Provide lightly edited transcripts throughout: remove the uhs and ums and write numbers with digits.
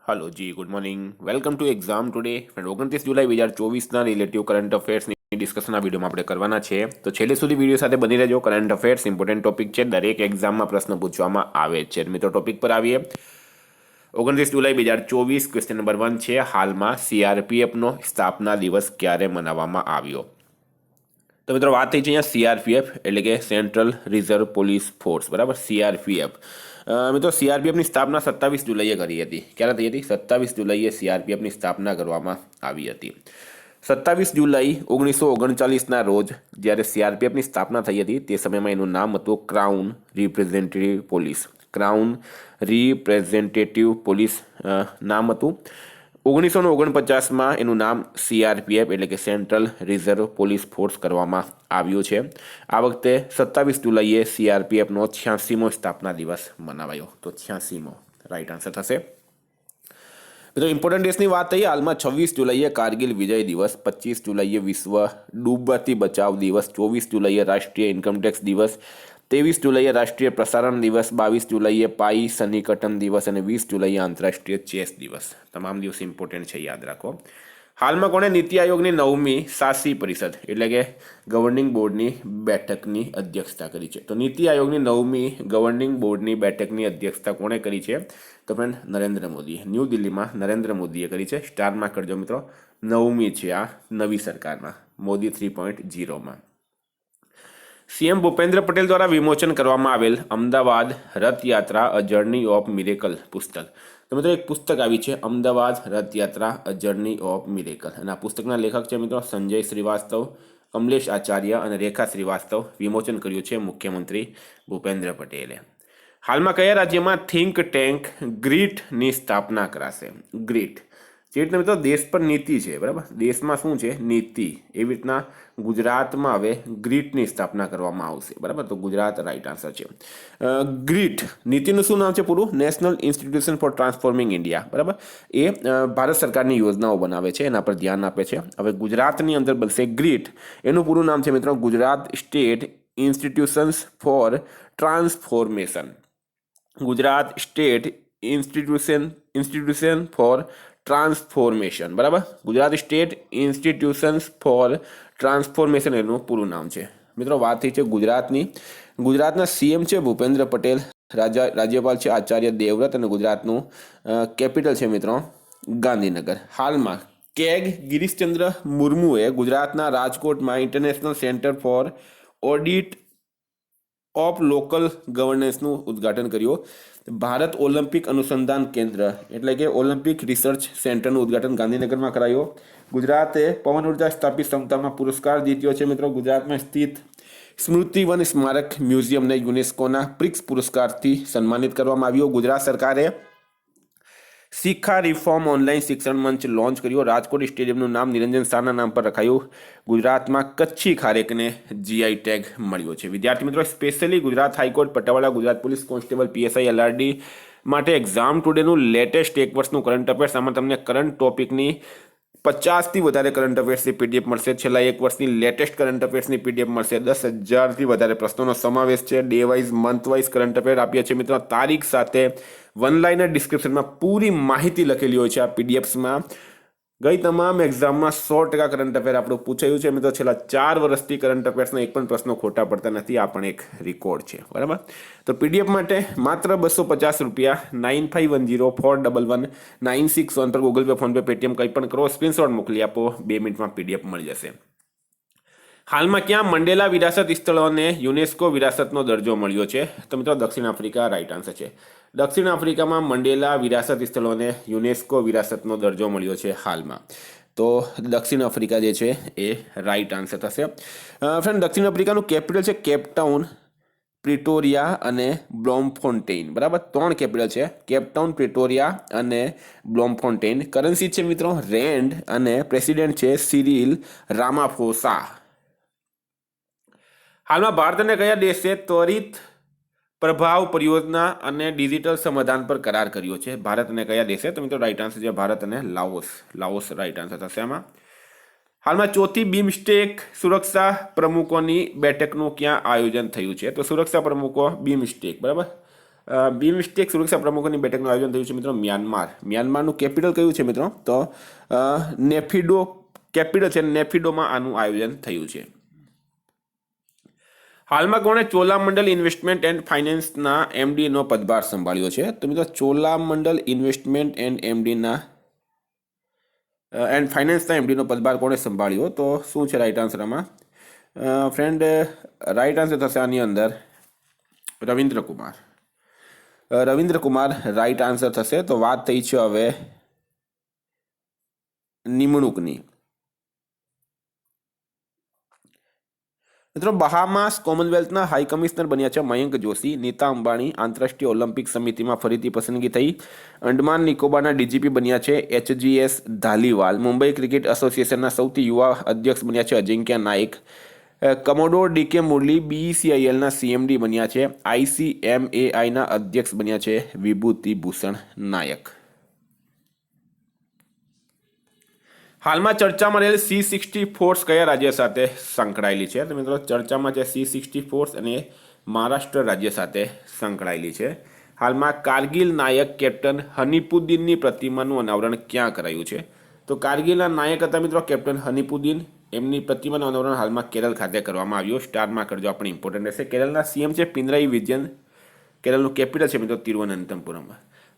Hello जी, good morning. Welcome to exam today friend. 29 જુલાઈ 2024ના રિલેટિવ કરંટ અફેર્સની ડિસ્કશન આ વિડીયોમાં આપણે કરવાના છે, તો છેલ્લે સુધી વિડીયો સાથે બની રહેજો। કરંટ અફેર્સ ઇમ્પોર્ટન્ટ ટોપિક છે, દરેક એક્ઝામમાં પ્રશ્ન પૂછવામાં આવે છે। મિત્રો ટોપિક પર આવીએ। 29 જુલાઈ 2024 ક્વેશ્ચન નંબર 1 છે, હાલમાં સીઆરપીએફનો સ્થાપના દિવસ ક્યારે મનાવવામાં આવ્યો? તો મિત્રો વાત થઈ છે અહીંયા સીઆરપીએફ એટલે કે સેન્ટ્રલ રિઝર્વ પોલીસ ફોર્સ, બરાબર, સીઆરપીએફ। મિત્રો સીઆરપીએફની સ્થાપના 27 જુલાઈએ કરી હતી। ક્યારે થઈ હતી? 27 જુલાઈએ સીઆરપીએફની સ્થાપના કરવામાં આવી હતી। 27 જુલાઈ 1939ના રોજ જ્યારે સીઆરપીએફની સ્થાપના થઈ હતી તે સમયમાં એનું નામ હતું crown representative police. Crown representative police નામ હતું। 1949માં એનું નામ સીઆરપીએફ એટલે કે સેન્ટ્રલ રિઝર્વ પોલીસ ફોર્સ કરવામાં આવ્યું છે। આ વખતે 27 જુલાઈએ સીઆરપીએફનો 86મો સ્થાપના દિવસ મનાવાયો। તો 86મો રાઈટ આન્સર થશે। મિત્રો ઇમ્પોર્ટન્ટ ડેટ્સની વાત થઈ, હાલમાં 26 જુલાઈએ કારગિલ વિજય દિવસ, 25 જુલાઈએ વિશ્વ ડૂબતી બચાવ દિવસ, 24 જુલાઈએ રાષ્ટ્રીય ઇન્કમટેક્સ દિવસ, 23 જુલાઈએ રાષ્ટ્રીય પ્રસારણ દિવસ, 22 જુલાઈએ પાઈ સન્નિકટન દિવસ અને 20 જુલાઈએ આંતરરાષ્ટ્રીય ચેસ દિવસ। તમામ દિવસ ઇમ્પોર્ટન્ટ છે, યાદ રાખો। હાલમાં કોણે નીતિ આયોગની 9મી શાસી પરિષદ એટલે કે ગવર્નિંગ બોર્ડની બેઠકની અધ્યક્ષતા કરી છે? તો નીતિ આયોગની 9મી ગવર્નિંગ બોર્ડની બેઠકની અધ્યક્ષતા કોણે કરી છે? તો ફ્રેન્ડ નરેન્દ્ર મોદીએ, ન્યૂ દિલ્હીમાં નરેન્દ્ર મોદીએ કરી છે। સ્ટારમાં કરજો મિત્રો, 9મી છે આ નવી સરકારમાં, મોદી 3.0માં। સીએમ ભૂપેન્દ્ર પટેલ દ્વારા વિમોચન કરવામાં આવેલ Ahmedabad Rathyatra a journey of miracle પુસ્તક, તો મિત્રો એક પુસ્તક આવી છે Ahmedabad Rathyatra a journey of miracle, અને આ પુસ્તકના લેખક છે મિત્રો સંજય શ્રીવાસ્તવ, કમલેશ આચાર્ય અને રેખા શ્રીવાસ્તવ। વિમોચન કર્યું છે મુખ્યમંત્રી ભૂપેન્દ્ર પટેલે। હાલમાં કયા રાજ્યમાં થિંક ટેન્ક ગ્રીટની સ્થાપના કરાશે? ગ્રીટ જે રીતના મિત્રો દેશ પર નીતિ છે, બરાબર, દેશમાં શું છે? નીતિ। એવી રીતના ગુજરાતમાં હવે ગ્રીટની સ્થાપના કરવામાં આવશે, બરાબર, તો ગુજરાત રાઈટ આન્સર છે। ગ્રીટ નીતિનું શું નામ છે પૂરું? National institution for transforming India, બરાબર, એ ભારત સરકારની યોજનાઓ બનાવે છે, એના પર ધ્યાન આપે છે। હવે ગુજરાતની અંદર બનશે ગ્રીટ, એનું પૂરું નામ છે મિત્રો Gujarat state institutions for transformation. Gujarat state institution for transformation, બરાબર, Gujarat state institutions for transformation એનું પૂરું નામ છે। મિત્રો વાત થઈ છે ગુજરાતની, ગુજરાતના સીએમ છે ભૂપેન્દ્ર પટેલ, રાજ્યપાલ છે આચાર્ય દેવવ્રત અને ગુજરાતનું કેપિટલ છે મિત્રો ગાંધીનગર। હાલમાં કેગ ગિરીશચંદ્ર મુર્મુએ ગુજરાતના રાજકોટમાં international centre for audit of local ગવર્નન્સનું ઉદ્ઘાટન કર્યું। ભારત ઓલિમ્પિક અનુસંધાન કેન્દ્ર એટલે કે ઓલિમ્પિક રિસર્ચ સેન્ટરનું ઉદ્ઘાટન ગાંધીનગરમાં કરાયું। ગુજરાતે પવન ઉર્જા સ્થાપિત ક્ષમતામાં પુરસ્કાર જીત્યો છે મિત્રો। ગુજરાતમાં સ્થિત સ્મૃતિવન સ્મારક મ્યુઝિયમને યુનેસ્કોના પ્રિક્સ પુરસ્કારથી સન્માનિત કરવામાં આવ્યો। ગુજરાત સરકારે શિખા રિફોર્મ ઓનલાઈન શિક્ષણ મંચ લોન્ચ કર્યો। રાજકોટ સ્ટેડિયમનું નામ નિરંજન શાહના નામ પર રખાયું। ગુજરાતમાં કચ્છી ખારેકને જીઆઈ ટેગ મળ્યો છે। વિદ્યાર્થી મિત્રો સ્પેશિયલી ગુજરાત હાઈકોર્ટ, પટાવાળા, Gujarat police constable, PSI, LRD માટે એક્ઝામ ટુડેનું લેટેસ્ટ એક વર્ષનું કરંટ અફેર્સ, આમાં તમને કરંટ ટોપિકની 50થી વધારે કરંટ અફેર્સની પીડીએફ મળશે। છેલ્લા એક વર્ષની લેટેસ્ટ કરંટ અફેર્સની પીડીએફ મળશે। 10,000થી વધારે પ્રશ્નોનો સમાવેશ છે। Day wise, month wise current affair આપ્યા છે મિત્રો, તારીખ સાથે વન લાઇનર ડિસ્ક્રિપ્શનમાં પૂરી માહિતી લખેલી હોય છે આ પીડીએફ્સમાં। ગઈ તમામ એક્ઝામમાં 100% કરંટ અફેર આપણું પૂછાયું છે મિત્રો। છેલ્લા 4 વર્ષથી કરંટ અફેર્સના એક પણ પ્રશ્નો ખોટા પડતા નથી, આ પણ એક રેકોર્ડ છે, બરાબર। તો પીડીએફ માટે માત્ર 250 રૂપિયા 9510411961 પર ગૂગલ પે, ફોનપે, પેટીએમ કંઈ પણ કરો, સ્ક્રીનશોટ મોકલી આપો, 2 મિનિટમાં પીડીએફ મળી જશે। હાલમાં ક્યાં મંડેલા વિરાસત સ્થળોને યુનેસ્કો વિરાસતનો દરજ્જો મળ્યો છે? તો મિત્રો દક્ષિણ આફ્રિકા રાઈટ આન્સર છે। દક્ષિણ આફ્રિકામાં મંડેલા વિરાસત સ્થળોને યુનેસ્કો વિરાસતનો દરજ્જો મળ્યો છે હાલમાં, તો દક્ષિણ આફ્રિકા જે છે એ રાઈટ આન્સર થશે। ફ્રેન્ડ દક્ષિણ આફ્રિકાનું કેપિટલ છે કેપટાઉન, પ્રિટોરિયા અને બ્લોમફોન્ટેઇન, બરાબર, 3 કેપિટલ છે, કેપટાઉન, પ્રિટોરિયા અને બ્લોમફોન્ટેઇન। કરન્સી છે મિત્રો રેન્ડ અને પ્રેસિડેન્ટ છે સિરિલ રામાફોસા। હાલમાં ભારત અને કયા દેશે ત્વરિત પ્રભાવ પરિયોજના અને ડિજિટલ સમાધાન પર કરાર કર્યો છે? ભારત અને કયા દેશે? તો મિત્રો રાઈટ આન્સર છે ભારત અને લાઓસ, લાઓસ રાઈટ આન્સર થશે આમાં। હાલમાં 4થી બિમસ્ટેક સુરક્ષા પ્રમુખોની બેઠકનું ક્યાં આયોજન થયું છે? તો સુરક્ષા પ્રમુખો બિમસ્ટેક, બરાબર, બિમસ્ટેક સુરક્ષા પ્રમુખોની બેઠકનું આયોજન થયું છે મિત્રો મ્યાનમારનું કેપિટલ કયું છે મિત્રો? તો નેફિડો કેપિટલ છે, નેફિડોમાં આનું આયોજન થયું છે. હાલમાં કોણે ચોલામંડલ ઇન્વેસ્ટમેન્ટ એન્ડ ફાઇનાન્સના એમડીનો પદભાર સંભાળ્યો છે? તો મિત્રો ચોલામંડલ ઇન્વેસ્ટમેન્ટ એન્ડ ફાઇનાન્સના એમડીનો પદભાર કોણે સંભાળ્યો? તો શું છે રાઈટ આન્સર આમાં? ફ્રેન્ડ રાઈટ આન્સર થશે આની અંદર રવિન્દ્ર કુમાર રાઈટ આન્સર થશે. તો વાત થઈ છે હવે નિમણૂકની. મિત્રો બહામાસ કોમનવેલ્થના હાઈ કમિશનર બન્યા છે મયંક જોશી. નીતા અંબાણી આંતરરાષ્ટ્રીય ઓલિમ્પિક સમિતિમાં ફરીથી પસંદગી થઈ. અંડમાન નિકોબારના ડીજીપી બન્યા છે HGS ધાલીવાલ. મુંબઈ ક્રિકેટ એસોસિએશનના સૌથી યુવા અધ્યક્ષ બન્યા છે અજિંક્ય નાયક. કમોડોર DK મુરલી BECILના CMD બન્યા છે. ICMAIના અધ્યક્ષ બન્યા છે વિભૂતિ ભૂષણ નાયક. હાલમાં ચર્ચામાં રહેલ C-60 ફોર્સ કયા રાજ્ય સાથે સંકળાયેલી છે? તો મિત્રો ચર્ચામાં છે C-60 ફોર્સ અને મહારાષ્ટ્ર રાજ્ય સાથે સંકળાયેલી છે. હાલમાં કારગિલ નાયક કેપ્ટન હનીપુદ્દીનની પ્રતિમાનું અનાવરણ ક્યાં કરાયું છે? તો કારગિલના નાયક હતા મિત્રો કેપ્ટન હનીપુદ્દીન. એમની પ્રતિમાનું અનાવરણ હાલમાં કેરળ ખાતે કરવામાં આવ્યું. સ્ટારમાં કરજો, આપણે ઇમ્પોર્ટન્ટ રહેશે. કેરળના CM છે પિનરાઈ વિજયન. કેરળનું કેપિટલ છે મિત્રો તિરુવનંતપુરમ.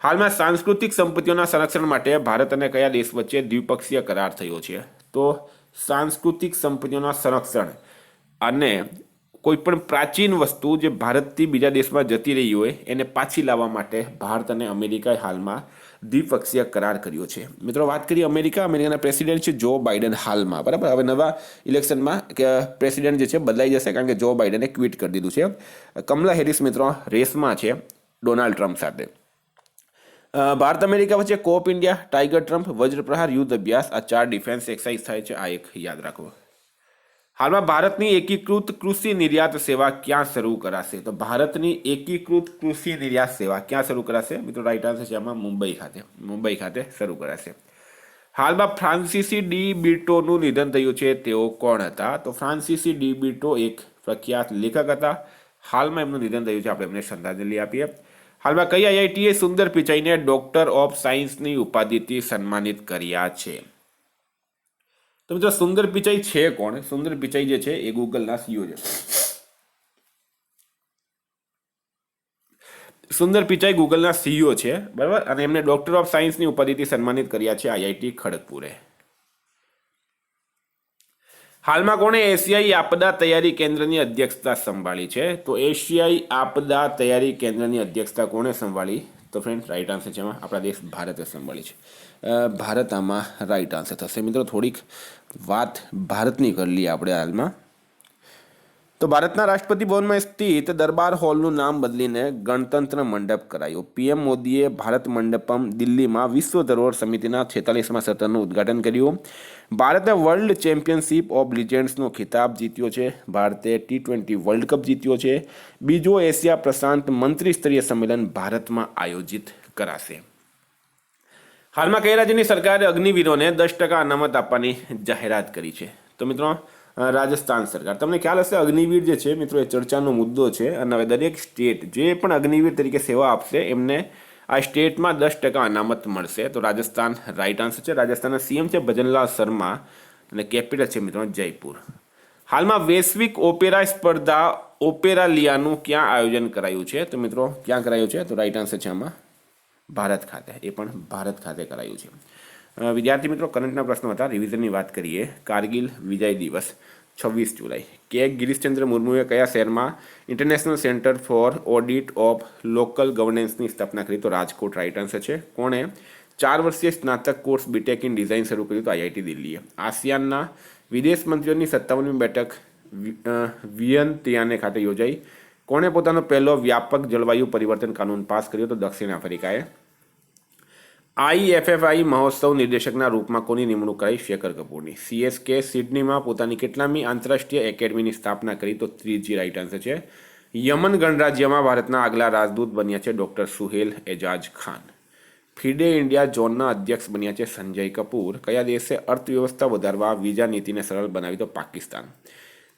હાલમાં સાંસ્કૃતિક સંપત્તિઓના સંરક્ષણ માટે ભારત અને કયા દેશ વચ્ચે દ્વિપક્ષીય કરાર થયો છે? તો સાંસ્કૃતિક સંપત્તિઓના સંરક્ષણ અને કોઈ પણ પ્રાચીન વસ્તુ જે ભારતથી બીજા દેશમાં જતી રહી હોય એને પાછી લાવવા માટે ભારત અને અમેરિકાએ હાલમાં દ્વિપક્ષીય કરાર કર્યો છે. મિત્રો વાત કરીએ અમેરિકાના પ્રેસિડેન્ટ છે જો બાઇડન હાલમાં, બરાબર. હવે નવા ઇલેક્શનમાં પ્રેસિડેન્ટ જે છે બદલાઈ જશે કારણ કે જો બાઇડને ક્વિટ કરી દીધું છે. કમલા હેરિસ મિત્રો રેસમાં છે ડોનાલ્ડ ટ્રમ્પ સાથે. ભારત અમેરિકા વચ્ચે કોપ ઇન્ડિયા, ટાઈગર ટ્રમ્પ, વજ્રપ્રહાર યુદ્ધ અભ્યાસ, આ 4 ડિફેન્સ એક્સરસાઇઝ થાય છે. આ એક યાદ રાખો. હાલમાં ભારતની એકીકૃત કૃષિ નિર્યાત સેવા ક્યાં શરૂ કરાશે? તો ભારતની એકીકૃત કૃષિ નિર્યાત સેવા ક્યાં શરૂ કરાશે? મિત્રો રાઈટ આન્સર છે આમાં મુંબઈ ખાતે શરૂ કરાશે. હાલમાં ફ્રાન્સિસી ડી બ્રિટોનું નિધન થયું છે. તેઓ કોણ હતા? તો ફ્રાન્સિસી ડી બ્રિટો એક પ્રખ્યાત લેખક હતા. હાલમાં એમનું નિધન થયું છે. આપણે એમને શ્રદ્ધાંજલિ આપીએ. હાલમાં કઈ IITએ સુંદર પિચાઈને ડોક્ટર ઓફ સાયન્સની ઉપાધિથી સન્માનિત કર્યા છે? તો મિત્રો સુંદર પિચાઈ છે કોણ? સુંદર પિચાઈ જે છે એ ગૂગલના CEO છે. સુંદર પિચાઈ ગૂગલના CEO છે, બરાબર. અને એમને ડોક્ટર ઓફ સાયન્સની ઉપાધિથી સન્માનિત કર્યા છે IIT ખડગપુરે. હાલમાં કોણે એશિયાઈ આપદા તૈયારી કેન્દ્રની અધ્યક્ષતા સંભાળી છે? તો એશિયાઈ આપદા તૈયારી કેન્દ્રની અધ્યક્ષતા કોણે સંભાળી? તો ફ્રેન્ડ રાઈટ આન્સર છે એમાં આપણા દેશ ભારતે સંભાળી છે. ભારત આમાં રાઈટ આન્સર થશે. મિત્રો થોડીક વાત ભારતની કરી લઈએ આપણે હાલમાં. તો ભારતના રાષ્ટ્રપતિ ભવનમાં સ્થિત દરબાર હોલનું નામ બદલીને ગણતંત્ર મંડપ કરાયું. PM મોદીએ ભારત મંડપમ દિલ્હીમાં વિશ્વ ધરોહર સમિતિના 46મા સત્રનું ઉદ્ઘાટન કર્યું. ભારતે વર્લ્ડ ચેમ્પિયનશિપ ઓફ લિજેન્ડ્સનો ખિતાબ જીત્યો છે. ભારતે T20 વર્લ્ડ કપ જીત્યો છે. બીજો એશિયા પ્રશાંત મંત્રી સ્તરીય સંમેલન ભારતમાં આયોજિત કરાશે. હાલમાં કઈ રાજ્યની સરકારે અગ્નિવીરોને 10% અનામત આપવાની જાહેરાત કરી છે? તો મિત્રો રાજસ્થાન સરકાર. તમને ખ્યાલ હશે અગ્નિવીર જે છે મિત્રો એ ચર્ચાનો મુદ્દો છે. અને હવે દરેક સ્ટેટ જે પણ અગ્નિવીર તરીકે સેવા આપશે એમને આ સ્ટેટમાં 10% અનામત મળશે. તો રાજસ્થાન રાઈટ આન્સર છે. રાજસ્થાનના CM છે ભજનલાલ શર્મા અને કેપિટલ છે મિત્રો જયપુર. હાલમાં વૈશ્વિક ઓપેરા સ્પર્ધા ઓપેરાલિયાનું ક્યાં આયોજન કરાયું છે? તો મિત્રો ક્યાં કરાયું છે? તો રાઈટ આન્સર છે આમાં ભારત ખાતે. એ પણ ભારત ખાતે કરાયું છે. વિદ્યાર્થી મિત્રો કરંટના પ્રશ્નો હતા. રિવિઝનની વાત કરીએ. કારગિલ વિજય દિવસ 26 જુલાઈ. કે ગિરીશચંદ્ર મુર્મુએ કયા શહેરમાં international centre for audit of local ગવર્નન્સની સ્થાપના કરી? તો રાજકોટ રાઈટ આન્સર છે. કોણે 4 વર્ષીય સ્નાતક કોર્સ BTech ઇન ડિઝાઇન શરૂ કર્યું? તો IIT દિલ્હીએ. આસિયાનના વિદેશ મંત્રીઓની 57મી બેઠક વિયન્તિયાને ખાતે યોજાઈ. કોણે પોતાનો પહેલો વ્યાપક જળવાયુ પરિવર્તન કાનૂન પાસ કર્યો? તો દક્ષિણ આફ્રિકાએ. IFFI મહોત્સવ નિર્દેશકના રૂપમાં કોની નિમણૂક કરાઈ? શેખર કપૂરની. CSK સિડનીમાં પોતાની કેટલામી આંતરરાષ્ટ્રીય એકેડમીની સ્થાપના કરી? તો 3G રાઈટ આન્સર છે. યમન ગણરાજ્યમાં ભારતના આગલા રાજદૂત બન્યા છે doctor Suhel Ejaz Khan. FIDE India ઝોનના અધ્યક્ષ બન્યા છે સંજય કપૂર. કયા દેશે અર્થવ્યવસ્થા વધારવા વિઝા નીતિને સરળ બનાવી? તો પાકિસ્તાન.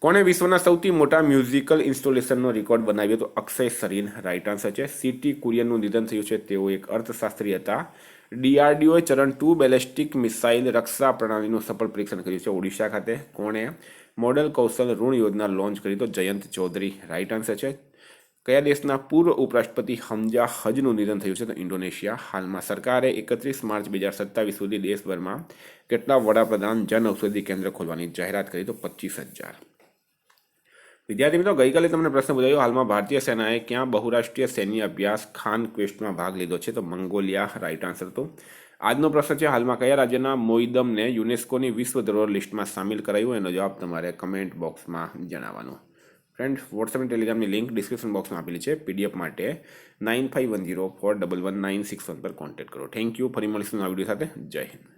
કોણે વિશ્વના સૌથી મોટા મ્યુઝિકલ ઇન્સ્ટોલેશનનો રેકોર્ડ બનાવ્યો? તો અક્ષય સરીન રાઇટ આન્સર છે. સીટી કુરિયનનું નિધન થયું છે. તેઓ એક અર્થશાસ્ત્રી હતા. ડીઆરડીઓએ ચરણ 2 બેલેસ્ટિક મિસાઇલ રક્ષા પ્રણાલીનું સફળ પરીક્ષણ કર્યું છે ઓડિશા ખાતે. કોણે મોડેલ કૌશલ ઋણ યોજના લોન્ચ કરી? તો જયંત ચૌધરી રાઇટ આન્સર છે. કયા દેશના પૂર્વ ઉપરાષ્ટ્રપતિ હમજા હજનું નિધન થયું છે? તો ઇન્ડોનેશિયા. હાલમાં સરકારે 31 માર્ચ 2027 સુધી દેશભરમાં કેટલા વડાપ્રધાન જન ઔષધિ કેન્દ્ર ખોલવાની જાહેરાત કરી? તો 25,000. વિદ્યાર્થી મિત્રો, ગઈકાલે તમને પ્રશ્ન પૂછાયો, હાલમાં ભારતીય સેનાએ ક્યાં બહુરાષ્ટ્રીય સૈન્ય અભ્યાસ ખાન ક્વેસ્ટમાં ભાગ લીધો છે? તો મંગોલિયા રાઇટ આન્સર. તો આજનો પ્રશ્ન છે, હાલમાં કયા રાજ્યના મોઈદમને યુનેસ્કોની વિશ્વ ધરોહર લિસ્ટમાં સામેલ કરાયું? એનો જવાબ તમારે કમેન્ટ બોક્સમાં જણાવવાનો. ફ્રેન્ડ, વોટ્સએપ અને ટેલિગ્રામની લિંક ડિસ્ક્રિપ્શન બોક્સમાં આપેલી છે. પીડીએફ માટે 9510411961 પર કોન્ટેક્ટ કરો. Thank you. ફરી મળીશું આ વિડીયો સાથે. જય હિન્દ.